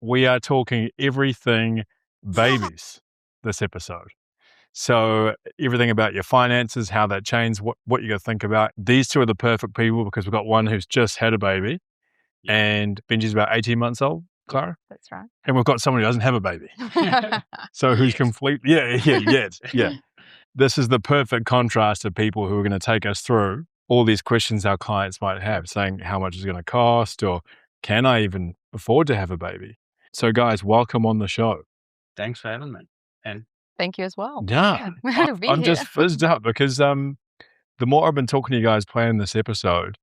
we are talking everything babies this episode. So everything about your finances, how that changed, what you're going to think about. These two are the perfect people because we've got one who's just had a baby and Benji's about 18 months old, Klara. That's right. And we've got someone who doesn't have a baby. So who's complete. Yeah. This is the perfect contrast of people who are going to take us through all these questions our clients might have, saying how much is going to cost or can I even afford to have a baby? So guys, welcome on the show. Thanks for having me. And thank you as well. Yeah. I'm just fizzed up because the more I've been talking to you guys planning this episode,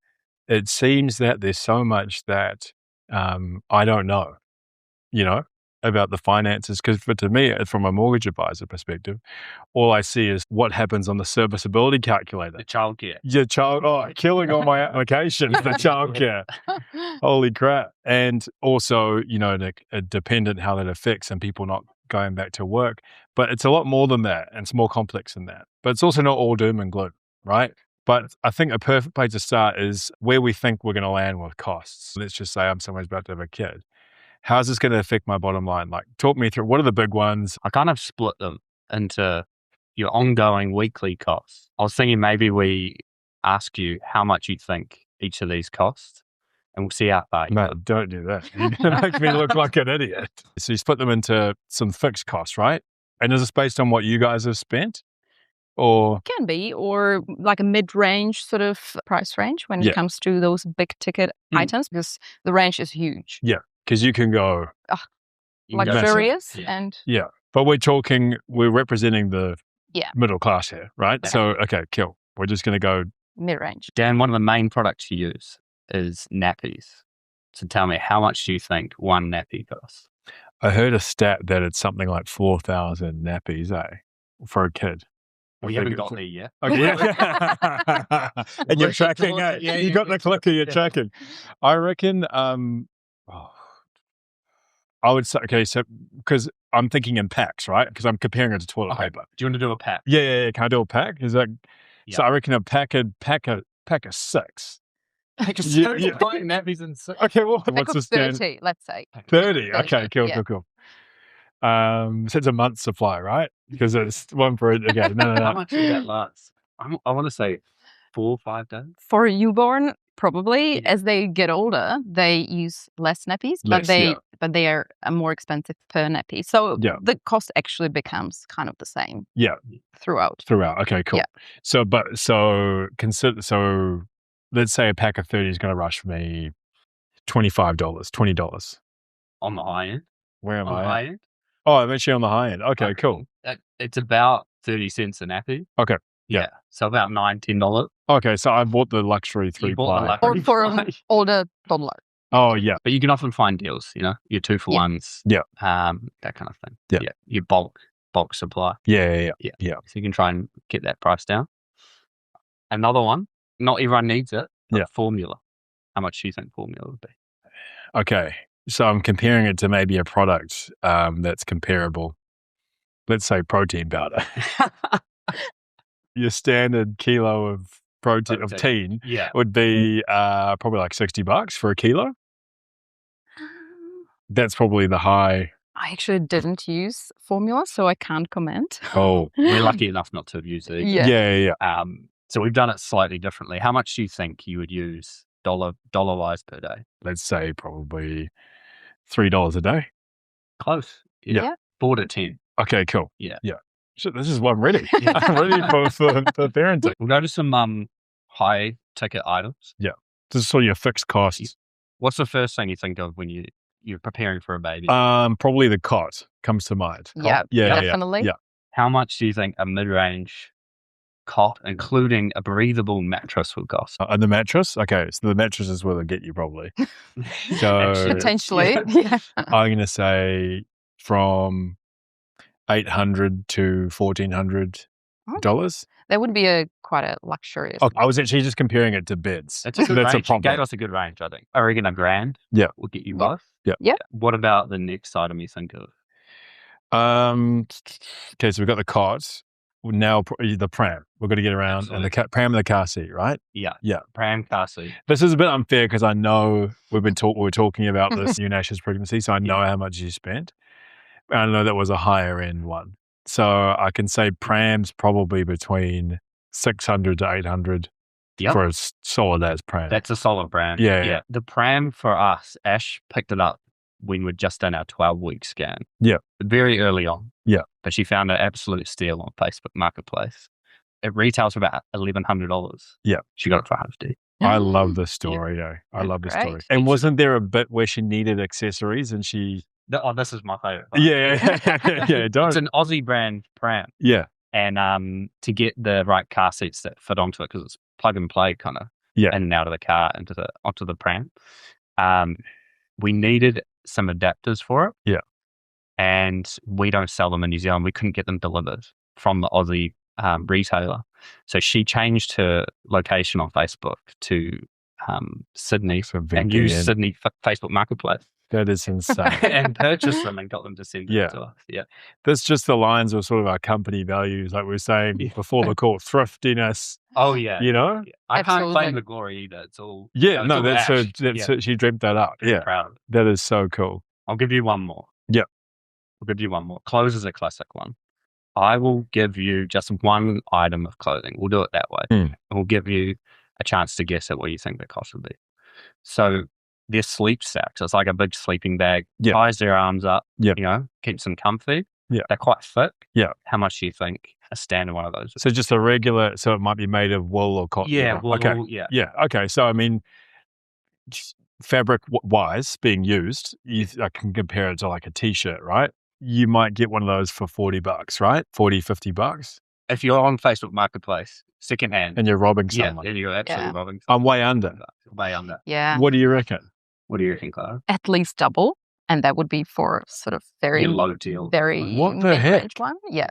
it seems that there's so much that I don't know, about the finances. Because to me, from a mortgage advisor perspective, all I see is what happens on the serviceability calculator. the childcare. Your child, killing on my application, the childcare. Holy crap. And also, dependent how that affects and people not going back to work. But it's a lot more than that. And it's more complex than that. But it's also not all doom and gloom, right? But I think a perfect place to start is where we think we're going to land with costs. Let's just say I'm somewhere about to have a kid. How's this going to affect my bottom line? Like, talk me through, what are the big ones? I kind of split them into your ongoing weekly costs. I was thinking maybe we ask you how much you think each of these costs, and we'll see how far you go. Mate, don't do that. You make me look like an idiot. So you split them into some fixed costs, right? And is this based on what you guys have spent? Or Can be, or like a mid-range sort of price range when it comes to those big ticket items, because the range is huge. Yeah, because you can go luxurious and but we're representing the middle class here, right? Yeah. So okay, cool. We're just going to go mid-range. Dan, one of the main products you use is nappies. So tell me, how much do you think one nappy costs? I heard a stat that it's something like 4,000 nappies, for a kid. We haven't got there yet. Okay. And you're tracking. You got the clicker, you're tracking. I reckon, I would say, okay, so because I'm thinking in packs, right? Because I'm comparing it to toilet paper. Do you want to do a pack? Yeah. Can I do a pack? Is that? Yeah. So I reckon a pack of 6. Pack of 6? You're buying nappies in 6? Okay, well, what's the standard? 30, let's say. 30. Okay, cool. So it's a month's supply, right? Because it's one for it. Okay, no. How much does that last? I want to say 4 or 5 days. For a newborn, probably. As they get older, they use less nappies, but they are more expensive per nappy. So the cost actually becomes kind of the same. Yeah. Throughout. Okay, cool. Yeah. So let's say a pack of 30 is going to rush me $25, $20. On the high end. Where am I? On the high end? Oh, I'm actually on the high end. Okay, cool. It's about 30 cents a nappy. Okay. Yeah. So about $19. Okay, so I bought the luxury 3-ply. Or for an older toddler. Oh, yeah. But you can often find deals, your 2-for-1s. Yeah. That kind of thing. Yeah. Your bulk supply. Yeah. So you can try and get that price down. Another one, not everyone needs it, but formula. How much do you think formula would be? Okay. So I'm comparing it to maybe a product that's comparable. Let's say protein powder. Your standard kilo of protein would be probably like $60 for a kilo. That's probably the high. I actually didn't use formula, so I can't comment. Oh, we're lucky enough not to have used it. Yeah. So we've done it slightly differently. How much do you think you would use dollar-wise per day? Let's say probably $3 a day. Close. Yeah. 4 to 10. Okay, cool. Yeah. So this is what I'm ready. I'm ready for parenting. We'll go to some high ticket items. Yeah. This is sort of your fixed costs. What's the first thing you think of when you're preparing for a baby? Probably the cot comes to mind. Yeah, definitely. Yeah. How much do you think a mid-range cot, including a breathable mattress, would cost? And the mattress? Okay, so the mattress is where they'll get you probably. So potentially. I'm going to say from $800 to $1,400. That would be quite a luxurious. Oh, I was actually just comparing it to beds. That's a good range. You gave us a good range, I think. I reckon $1,000 will get you both. Yeah. What about the next item you think of? Okay, so we've got the cot. now the pram. We're going to get around and the pram and the car seat, right? Yeah. Yeah. Pram, car seat. This is a bit unfair because I know we're talking about this you Nash's pregnancy, so I know how much you spent. I know that was a higher end one. So I can say pram's probably between 600 to 800 for a solid as pram. That's a solid pram. Yeah. The pram for us, Ash picked it up when we'd just done our 12-week scan. Yeah. Very early on. Yeah. But she found an absolute steal on Facebook Marketplace. It retails for about $1,100. Yeah. She got it for $150. I love this story, though. I love the story. And wasn't there a bit where she needed accessories and she... this is my favorite part. Yeah. It's an Aussie brand pram. Yeah. And to get the right car seats that fit onto it, because it's plug and play kind of in and out of the car onto the pram. We needed some adapters for it. Yeah. And we don't sell them in New Zealand. We couldn't get them delivered from the Aussie retailer. So she changed her location on Facebook to Sydney and used Sydney Facebook Marketplace. That is insane. And purchased them and got them to send them to us. Yeah. That's just the lines of sort of our company values, like we were saying before the call, thriftiness. Oh, yeah. You know? Yeah. I can't claim the glory either. It's all... Yeah, no, that's she dreamt that up. Yeah. Proud of it. That is so cool. I'll give you one more. Yeah. I'll give you one more. Clothes is a classic one. I will give you just one item of clothing. We'll do it that way. And we'll give you a chance to guess at what you think the cost would be. So they're sleep sacks. It's like a big sleeping bag. Ties their arms up, keeps them comfy. Yeah. They're quite thick. Yeah. How much do you think a standard one of those is? So just a regular, so it might be made of wool or cotton. Yeah, wool, okay. Yeah. Okay. So, I mean, fabric-wise being used, I can compare it to like a t-shirt, right? You might get one of those for $40, right? $40-$50. If you're on Facebook Marketplace, secondhand. And you're robbing someone. Yeah, you're absolutely robbing someone. I'm way under. Way under. Yeah. What do you reckon? What do you reckon, Klara? At least double. And that would be for sort of very low deal. Very what the heck? One. Yeah.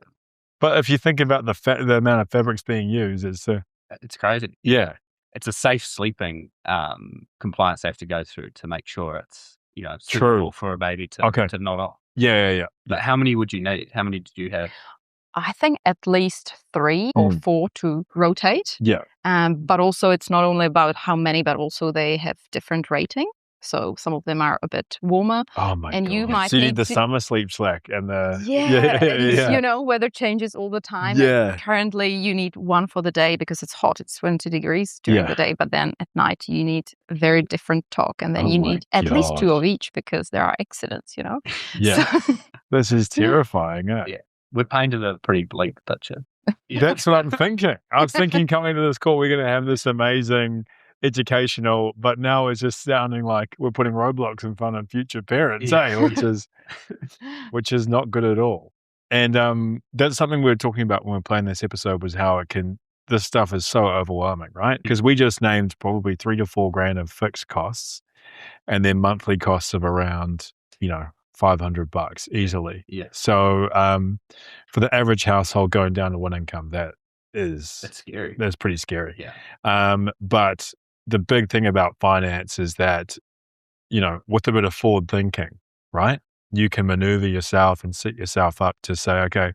But if you think about the amount of fabrics being used, it's crazy. Yeah. It's a safe sleeping compliance they have to go through to make sure it's suitable for a baby to nod off. Yeah. But how many would you need? How many did you have? I think at least 3 or 4 to rotate. Yeah. But also it's not only about how many, but also they have different rating. So some of them are a bit warmer. Oh my and God. You might so you need the summer sleep slack and the weather changes all the time. Yeah. And currently you need one for the day because it's hot. It's 20 degrees during the day, but then at night you need a very different top, and then you need at least 2 of each because there are accidents. Yeah. So. This is terrifying. Yeah. We painted a pretty bleak picture. That's what I'm thinking. I was thinking coming to this call, we're going to have this amazing educational, but now it's just sounding like we're putting roadblocks in front of future parents, which is not good at all. And that's something we were talking about when we were playing this episode, was how this stuff is so overwhelming, right? Because we just named probably $3,000 to $4,000 of fixed costs, and then monthly costs of around, $500 easily. Yeah. So for the average household going down to one income, that's scary. That's pretty scary. Yeah. But the big thing about finance is that, with a bit of forward thinking, right? You can maneuver yourself and set yourself up to say, okay,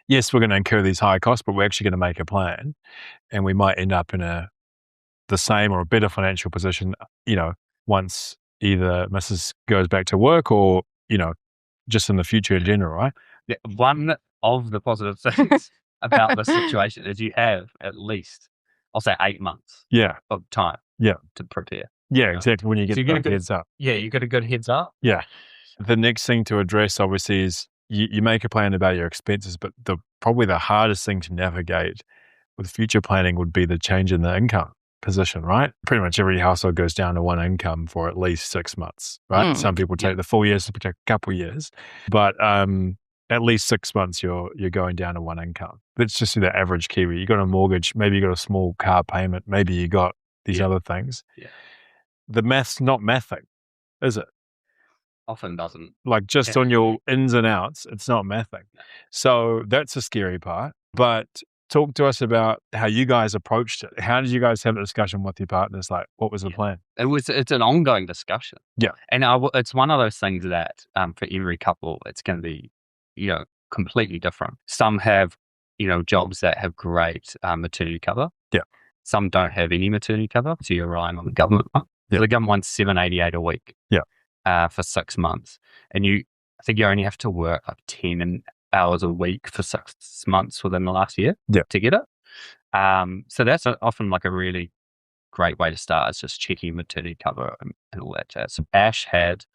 yes, we're going to incur these high costs, but we're actually going to make a plan, and we might end up in the same or a better financial position, once either Mrs. goes back to work or, just in the future in general, right? Yeah, one of the positive things about this situation is you have at least, I'll say 8 months of time to prepare. Yeah, exactly. When you get the heads up. Yeah, you got a good heads up. Yeah. The next thing to address, obviously, is you make a plan about your expenses, but probably the hardest thing to navigate with future planning would be the change in the income position, right? Pretty much every household goes down to one income for at least 6 months, right? Some people take the full year, some people take a couple of years, but at least 6 months you're going down to one income. Let's just do the average Kiwi. You got a mortgage, maybe you got a small car payment, maybe you got these other things. Yeah. The math's not mathing, is it? Often doesn't. Like just on your ins and outs, it's not mathing. So that's a scary part. But talk to us about how you guys approached it. How did you guys have a discussion with your partners? Like, what was the plan? It's an ongoing discussion. Yeah. And it's one of those things that for every couple, it's going to be, completely different. Some have jobs that have great maternity cover. Yeah. Some don't have any maternity cover, so you're relying on the government one. Yeah. So the government one's $7.88 a week. Yeah. For 6 months, and I think you only have to work like 10 hours a week for 6 months within the last year to get it. So that's often like a really great way to start. It's just checking maternity cover and all that jazz. So Ash had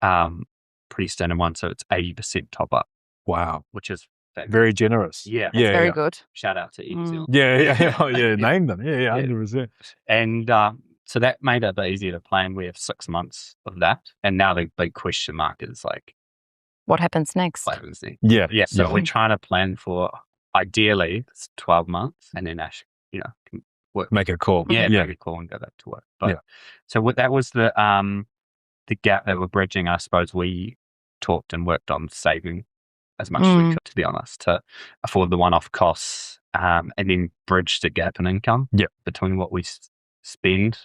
pretty standard one, so it's 80% top up. Wow, which is very generous. Yeah, that's very good. Shout out to Easy. Yeah. Name them. Yeah, 100%. And so that made it a bit easier to plan. We have 6 months of that, and now the big question mark is like, what happens next? Yeah. So we're trying to plan for ideally it's 12 months, and then Ash, can work. Make a call. Make a call and go back to work. But so that was the gap that we're bridging. I suppose we talked and worked on saving as much as we could, to be honest, to afford the one-off costs, and then bridge the gap in income between what we spend,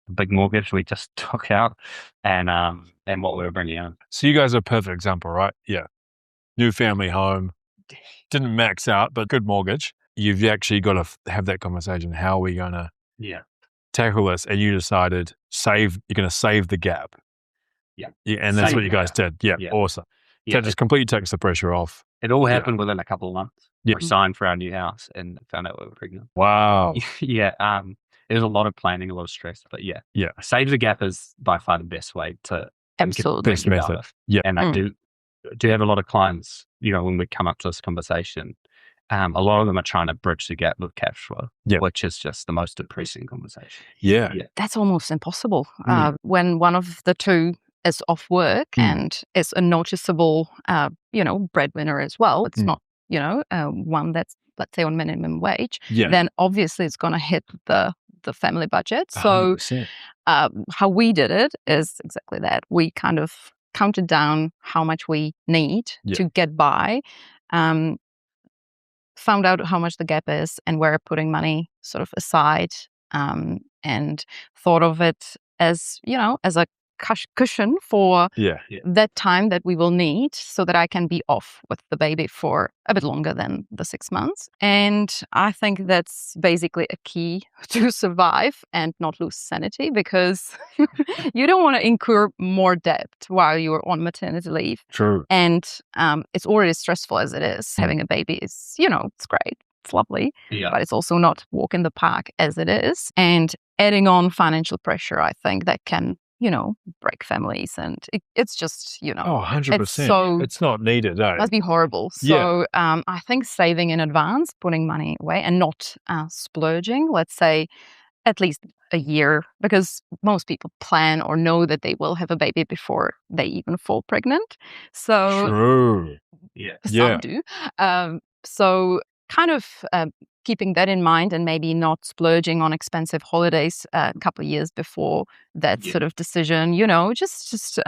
the big mortgage we just took out, and what we were bringing in. So you guys are a perfect example, right? Yeah. New family home, didn't max out, but good mortgage. You've actually got to have that conversation. How are we going to tackle this? And you decided you're going to save the gap. Yeah. And that's what you guys did. Yeah. Awesome. So it just completely takes the pressure off. It all happened within a couple of months. We signed for our new house and found out we were pregnant. Wow. There's a lot of planning, a lot of stress, but save the gap is by far the best way to absolutely best method. Yeah. And I do have a lot of clients, when we come up to this conversation, a lot of them are trying to bridge the gap with Cashflow, which is just the most depressing conversation. Yeah. That's almost impossible. When one of the two is off work and is a noticeable, breadwinner as well. It's not, one that's, let's say, on minimum wage. Then obviously it's going to hit the family budget. So how we did it is exactly that. We kind of counted down how much we need to get by, found out how much the gap is, and we're putting money sort of aside, and thought of it as, as a cushion for that time that we will need so that I can be off with the baby for a bit longer than the 6 months. And I think that's basically a key to survive and not lose sanity, because you don't want to incur more debt while you're on maternity leave. True. And it's already stressful as it is. Having a baby is, it's great. It's lovely, but it's also not walk in the park as it is. And adding on financial pressure, I think that can break families, and it's just, 100%. It's not needed, It must be horrible. So I think saving in advance, putting money away and not splurging, let's say at least a year, because most people plan or know that they will have a baby before they even fall pregnant. So true. Some do. So kind of keeping that in mind, and maybe not splurging on expensive holidays a couple of years before that sort of decision, just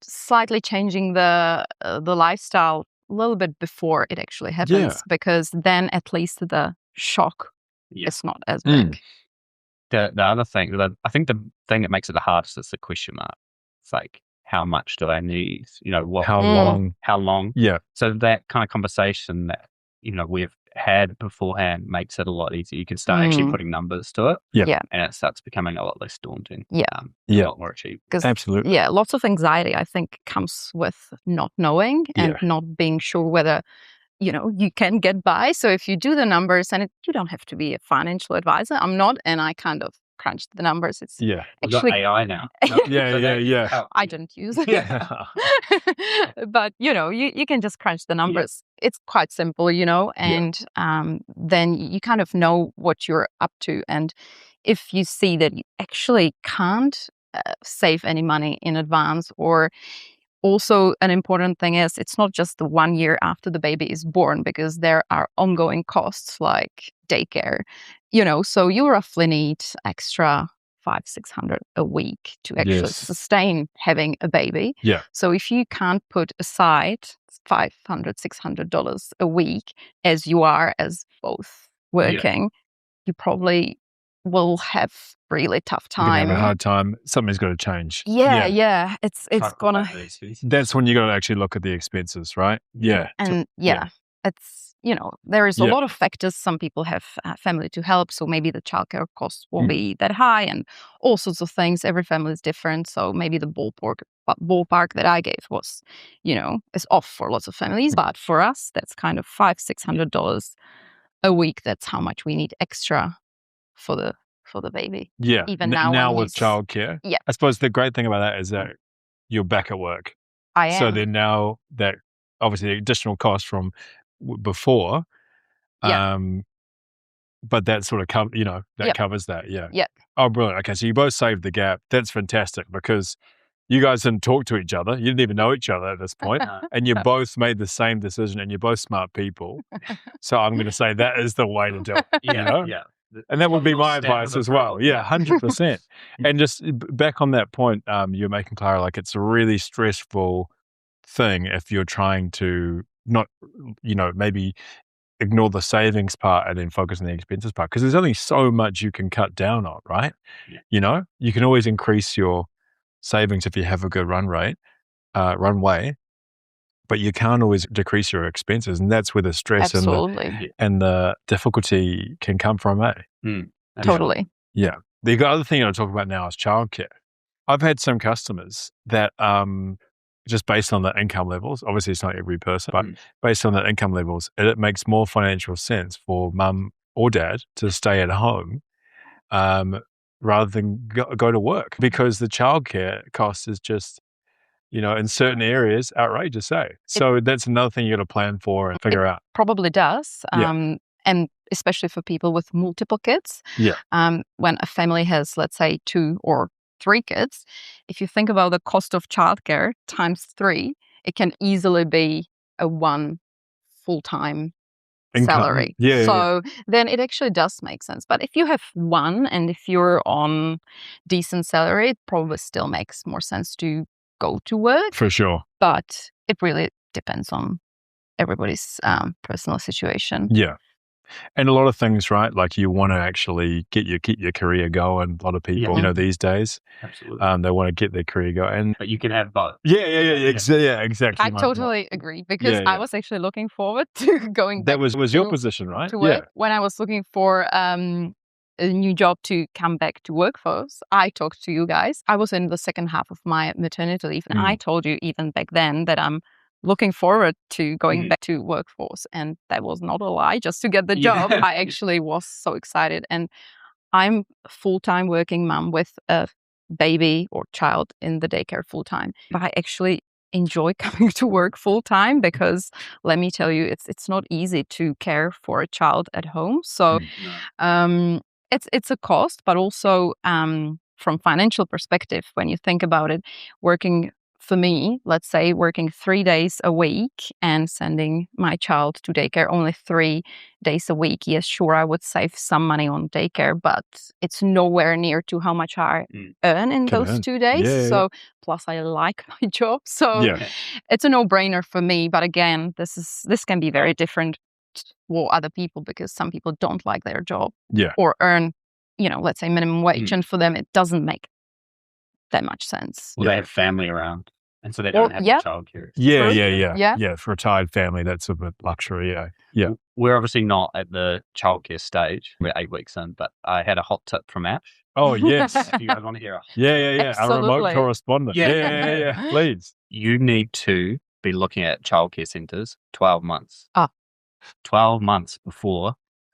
slightly changing the lifestyle a little bit before it actually happens, because then at least the shock is not as big. The other thing, I think the thing that makes it the hardest is the question mark. It's like, how much do I need? How long? How long? Yeah. So that kind of conversation that, we've had beforehand makes it a lot easier. You can start actually putting numbers to it. Yeah. And it starts becoming a lot less daunting. Yeah. A lot more achievable. Absolutely. Yeah. Lots of anxiety, I think, comes with not knowing and not being sure whether, you can get by. So if you do the numbers, and you don't have to be a financial advisor. I'm not, and I kind of crunched the numbers. It's we've got AI now. I don't use it. But you can just crunch the numbers. It's quite simple, and then you kind of know what you're up to. And if you see that you actually can't save any money in advance, or also an important thing is, it's not just the 1 year after the baby is born, because there are ongoing costs like daycare, so you roughly need extra $500-600 a week to actually sustain having a baby. So if you can't put aside $500-600 a week as you are as both working, you probably will have really tough time. Have a hard time. Something's got to change. It's gonna. That's when you got to actually look at the expenses, right? And it's, there is a lot of factors. Some people have family to help, so maybe the childcare costs will be that high, and all sorts of things. Every family is different, so maybe the ballpark that I gave was, is off for lots of families. But for us, that's kind of $500-$600 a week. That's how much we need extra for the baby. Yeah. Even now with childcare. Yeah. I suppose the great thing about that is that you're back at work. I am. So then now that obviously the additional cost from before, but that sort of covers that. Yeah. Yeah. Oh, brilliant. Okay, so you both saved the gap. That's fantastic because you guys didn't talk to each other. You didn't even know each other at this point, and you both made the same decision, and you're both smart people. So I'm going to say that is the way to do it. Yeah. And that would be my advice as well. Yeah, 100%. And just back on that point you're making, Klara, like it's a really stressful thing if you're trying to not, maybe ignore the savings part and then focus on the expenses part, because there's only so much you can cut down on, right? Yeah. You can always increase your savings if you have a good runway, but you can't always decrease your expenses, and that's where the stress and the difficulty can come from, Totally. Yeah. The other thing I'll talk about now is childcare. I've had some customers that just based on the income levels, obviously it's not every person, but based on the income levels, it makes more financial sense for mum or dad to stay at home rather than go to work, because the childcare cost is just, in certain areas, outrageous, So that's another thing you got to plan for and figure out. Probably does. And especially for people with multiple kids. Yeah. When a family has, let's say, 2 or 3 kids, if you think about the cost of childcare times 3, it can easily be a 1 full-time salary. So then it actually does make sense. But if you have 1 and if you're on decent salary, it probably still makes more sense to go to work. For sure. But it really depends on everybody's personal situation. Yeah. And a lot of things, right? Like you want to actually get your career going. A lot of people, these days, absolutely, they want to get their career going. But you can have both. Yeah, exactly. I totally agree, because I was actually looking forward to going back. That was your position, right? To work. When I was looking for a new job to come back to workforce, I talked to you guys. I was in the second half of my maternity leave, and I told you even back then that I'm looking forward to going back to workforce, and that was not a lie. Just to get the job, I actually was so excited. And I'm a full-time working mom with a baby or child in the daycare full-time. But I actually enjoy coming to work full-time, because let me tell you, it's not easy to care for a child at home. So it's a cost, but also from financial perspective, when you think about it, working for me, let's say working 3 days a week and sending my child to daycare only 3 days a week. Yes, sure, I would save some money on daycare, but it's nowhere near to how much I earn in those 2 days. So plus I like my job. So it's a no-brainer for me. But again, this can be very different for other people, because some people don't like their job or earn, let's say minimum wage. And for them, it doesn't make that much sense. Well, they have family around, and so they don't have childcare. Yeah. For a retired family, that's a bit luxury. Yeah. We're obviously not at the childcare stage. We're 8 weeks in, but I had a hot tip from Ash. Oh, yes. If you guys want to hear Our remote correspondent. Yeah. Please. You need to be looking at childcare centres 12 months. 12 months before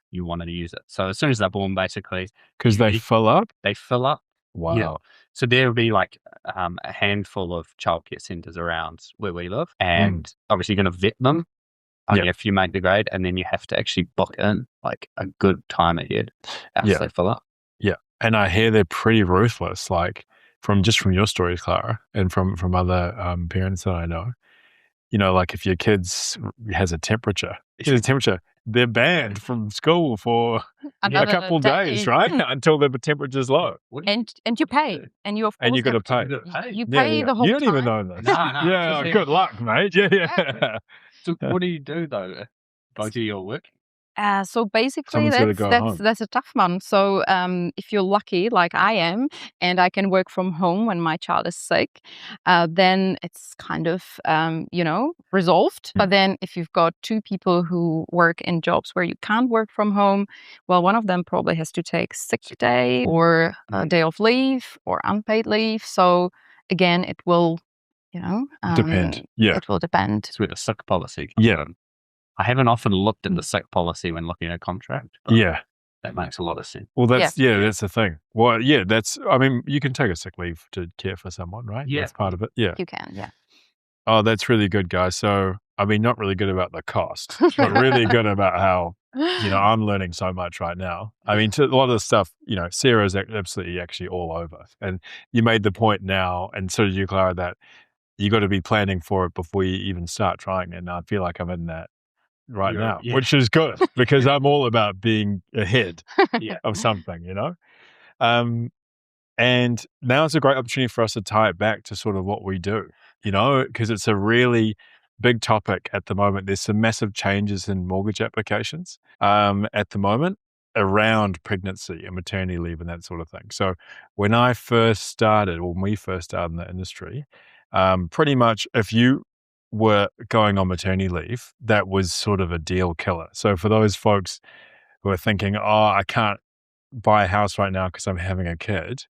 you wanted to use it. So as soon as they're born, basically. Because they fill up? They fill up. Wow. Yeah. So there will be like a handful of childcare centres around where we live, and obviously you're going to vet them only if you make the grade, and then you have to actually book in like a good time ahead as they fill up. Yeah. And I hear they're pretty ruthless, like from your stories, Klara, and from other parents that I know. Like if your kid's has a temperature, they're banned from school for a couple of days, right? Until the temperature's low. And you pay. And you, of course, and you got to pay. You pay the whole time. You don't even know this. No. Good luck, mate. Yeah. So what do you do, though? Both of you are working? So basically, Someone's gotta go home. that's a tough one. So if you're lucky, like I am, and I can work from home when my child is sick, then it's kind of resolved. But then if you've got two people who work in jobs where you can't work from home, well, one of them probably has to take sick day or a day of leave or unpaid leave. So again, it will, depend. Yeah, it will depend. It's where the sick policy comes yeah. in. I haven't often looked at the sick policy when looking at a contract. But Yeah. that makes a lot of sense. Well, that's that's the thing. Well, yeah, I mean, you can take a sick leave to care for someone, right? Yeah. That's part of it. Yeah. You can, yeah. Oh, that's really good, guys. So, I mean, not really good about the cost, but really good about how, I'm learning so much right now. I mean, a lot of the stuff, Sarah's absolutely actually all over. And you made the point now, and so did you, Klara, that you got to be planning for it before you even start trying. And I feel like I'm in that right now, which is good because I'm all about being ahead of something, and now it's a great opportunity for us to tie it back to sort of what we do, because it's a really big topic at the moment. There's some massive changes in mortgage applications at the moment around pregnancy and maternity leave and that sort of thing. So when we first started in the industry, pretty much if you were going on maternity leave, that was sort of a deal killer. So for those folks who are thinking, oh, I can't buy a house right now because I'm having a kid,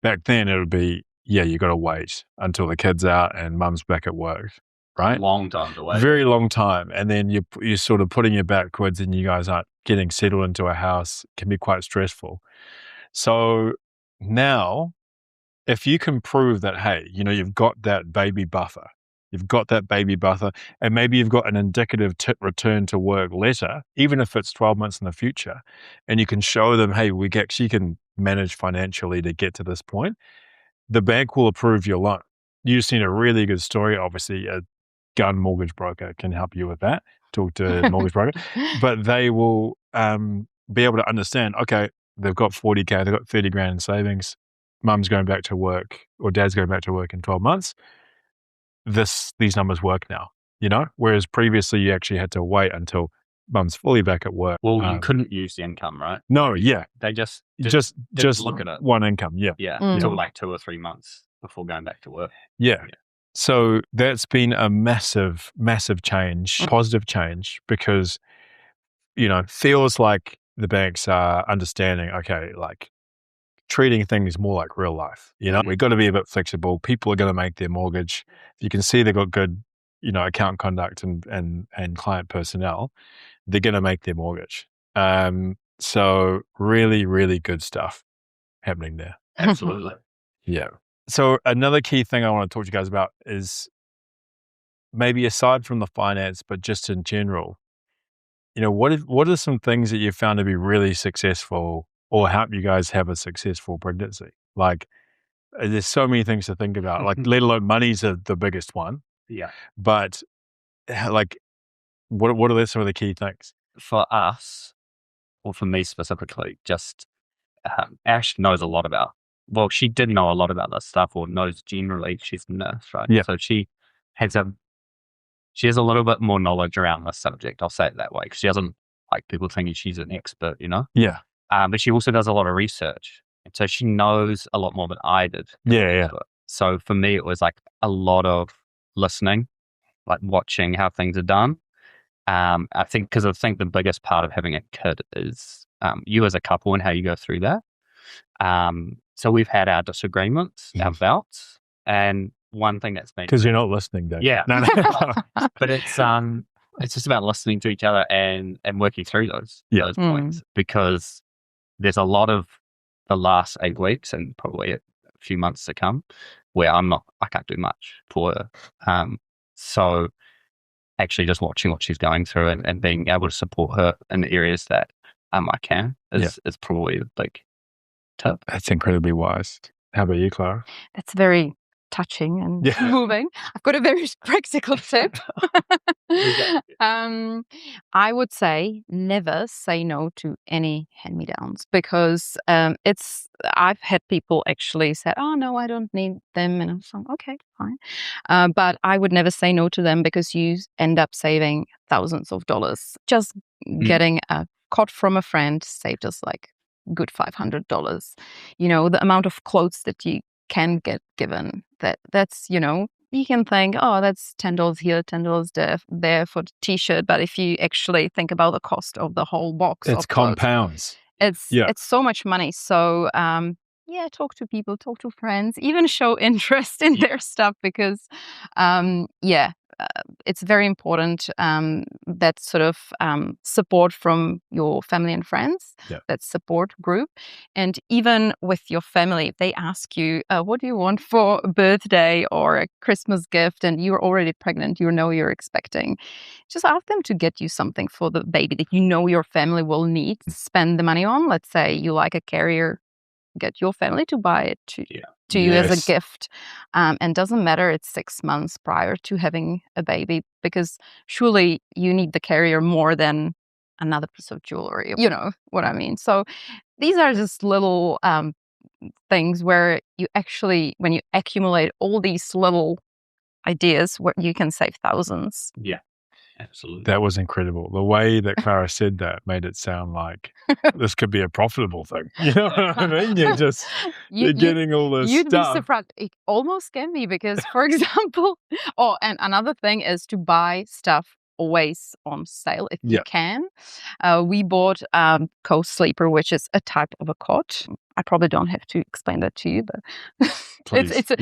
back then it would be, you got to wait until the kid's out and mum's back at work, right? Long time to wait. Very long time. And then you're sort of putting your backwards and you guys aren't getting settled into a house. It can be quite stressful. So now, if you can prove that, hey, you've got that baby buffer, and maybe you've got an indicative return to work letter, even if it's 12 months in the future, and you can show them, hey, we actually can manage financially to get to this point, the bank will approve your loan. You've seen a really good story. Obviously, a gun mortgage broker can help you with that. Talk to a mortgage broker. But they will be able to understand, okay, they've got 40K, they've got 30 grand in savings, mum's going back to work or dad's going back to work in 12 months. These numbers work now, whereas previously you actually had to wait until mum's fully back at work. Well, you couldn't use the income, right? No, yeah. They just look at it. One income, yeah. Yeah, until like 2 or 3 months before going back to work. Yeah. So that's been a massive, massive change, positive change, because, feels like the banks are understanding, okay, like treating things more like real life. We've got to be a bit flexible. People are going to make their mortgage. If you can see they've got good, account conduct and client personnel, they're going to make their mortgage. So really, really good stuff happening there. Absolutely. Yeah. So another key thing I want to talk to you guys about is maybe aside from the finance, but just in general, what are some things that you found to be really successful or help you guys have a successful pregnancy? Like, there's so many things to think about, like, let alone money's the biggest one. Yeah. But, like, what are some of the key things? For us, or for me specifically, just Ash knows a lot about, well, she did know a lot about this stuff, or knows generally. She's a nurse, right? Yeah. So she has a little bit more knowledge around this subject. I'll say it that way, because she doesn't like people thinking she's an expert, Yeah. But she also does a lot of research. And so she knows a lot more than I did. Yeah. So for me, it was like a lot of listening, like watching how things are done. I think the biggest part of having a kid is you as a couple and how you go through that. So we've had our disagreements, our bouts, and one thing that's been, because you're not listening, Dave. Yeah. No. But it's just about listening to each other and working through those points, because there's a lot of the last 8 weeks and probably a few months to come where I can't do much for her. So actually just watching what she's going through and being able to support her in the areas that I can is probably a big tip. That's incredibly wise. How about you, Klara? That's very touching and moving. I've got a very practical tip. I would say never say no to any hand-me-downs, because I've had people actually say, oh no, I don't need them, and I'm like, okay, fine. But I would never say no to them, because you end up saving thousands of dollars. Just getting a cot from a friend saved us like good $500. The amount of clothes that you can get given, that's you can think, oh, that's $10 here, $10 there for the t-shirt, but if you actually think about the cost of the whole box, it's compounds. It's so much money. So talk to people, talk to friends, even show interest in their stuff, because it's very important, that sort of support from your family and friends, that support group. And even with your family, if they ask you, what do you want for a birthday or a Christmas gift, and you're already pregnant, you're expecting, just ask them to get you something for the baby that your family will need to spend the money on. Let's say you like a carrier, get your family to buy it to you as a gift. And doesn't matter, it's 6 months prior to having a baby, because surely you need the carrier more than another piece of jewelry. You know what I mean? So these are just little things where you actually, when you accumulate all these little ideas, where you can save thousands. Yeah. Absolutely. That was incredible. The way that Klara said that made it sound like this could be a profitable thing. You know what I mean? You're getting all this you'd stuff. Be surprised. It almost can be, because, for example, and another thing is to buy stuff always on sale if you can. We bought Co-Sleeper, which is a type of a cot. I probably don't have to explain that to you, but it's a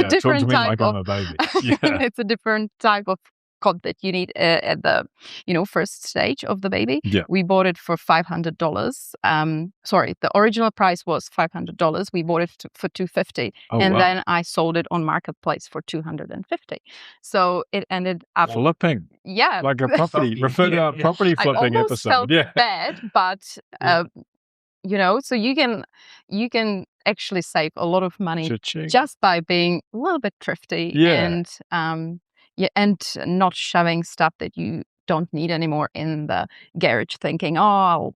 different type of. I'm a baby. It's a different type of cot that you need at the first stage of the baby. We bought it for $500. Sorry, the original price was $500. We bought it for $250, then I sold it on Marketplace for $250. So it ended up flipping. Yeah, like a property. Refer to our property flipping I almost episode. Felt bad, but so you can actually save a lot of money just by being a little bit thrifty and not shoving stuff that you don't need anymore in the garage, thinking, oh, I'll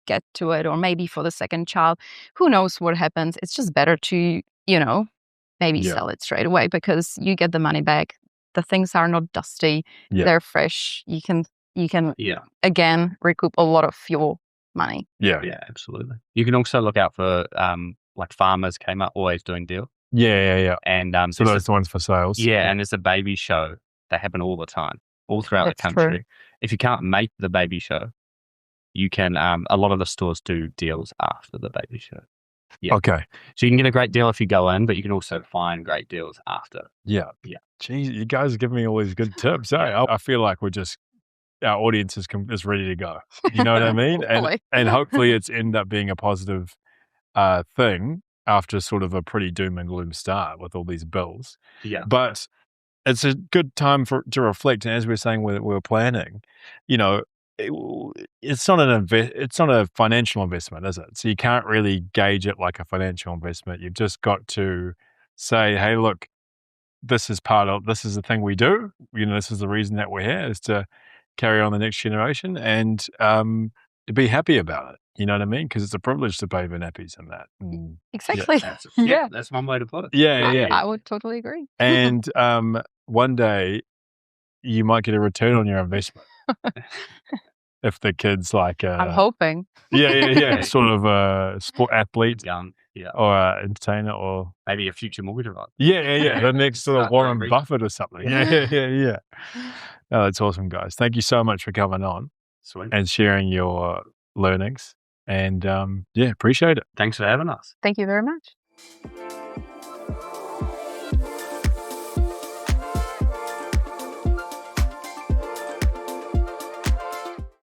get to it, or maybe for the second child, who knows what happens. It's just better to, maybe sell it straight away, because you get the money back. The things are not dusty. They're fresh. You can again recoup a lot of your money. Yeah, absolutely. You can also look out for like Farmers came up, always doing deals. Yeah. And so those are the ones for sales. Yeah, and there's a baby show. They happen all the time, all throughout the country. True. If you can't make the baby show, you can, a lot of the stores do deals after the baby show. Yeah. Okay. So you can get a great deal if you go in, but you can also find great deals after. Yeah. Geez, you guys are giving me all these good tips. I feel like our audience is ready to go. You know what I mean? And hopefully it's end up being a positive thing after sort of a pretty doom and gloom start with all these bills. Yeah. But it's a good time to reflect. And as we're saying, we were planning, it's not a financial investment, is it? So you can't really gauge it like a financial investment. You've just got to say, hey, look, this is the thing we do. This is the reason that we're here, is to carry on the next generation and be happy about it. You know what I mean? Because it's a privilege to pay for nappies and that. Exactly. That's one way to put it. Yeah. I would totally agree. And one day you might get a return on your investment. If the kid's like I'm hoping. Yeah. Sort of a sport athlete. Young. Or entertainer, or maybe a future mortgage advisor. Yeah. The next sort of Warren Buffett or something. Yeah. Oh, that's awesome, guys. Thank you so much for coming on. Sweet. And sharing your learnings. And appreciate it. Thanks for having us. Thank you very much.